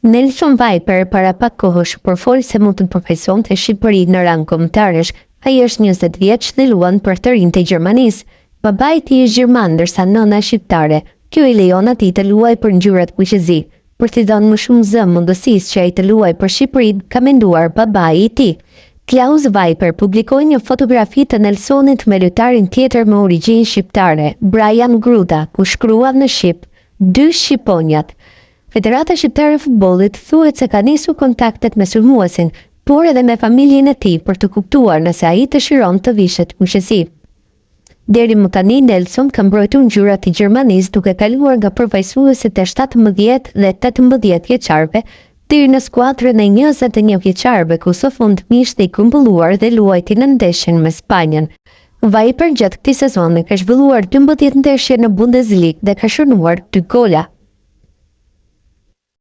Nelson Viper para pak kohësh përfol se mund të përfaqësonte Shqipërinë në rang kombëtarësh. Ai është 20 vjeç dhe luan për të rinjtë e Gjermanisë. Babai i tij është gjerman ndërsa nëna është shqiptare. Kjo i lejon atij të luajë për ngjyrat fuqëzi. Për t'i dhënë më shumë zë mundësisë që ai të luajë për Shqipërinë, ka menduar babai i tij. Klaus Viper publikoi një fotografi të Nelsonit me lojtarin tjetër me origjinë shqiptare, Brian Gruda, ku shkrua në shqip: "Dy shqiponjat". Federata Shqiptare e Futbollit thuhet se ka nisur kontaktet me sulmuesin, por edhe me familjen e tij për të kuptuar nëse ai dëshiron të vishet fuqësi. Deri më tani Nelson ka mbrojtur ngjyrat e Gjermanisë duke kaluar nga përfaqësuesit e 17 dhe 18 vjeçarëve deri në skuadrën e 21 vjeçarëve ku së fundmi ishte i grumbulluar dhe luajti në ndeshjen me Spanjën. Viper gjatë këtij sezoni ka zhvilluar 12 ndeshje në Bundesliga dhe ka shënuar 2 gola.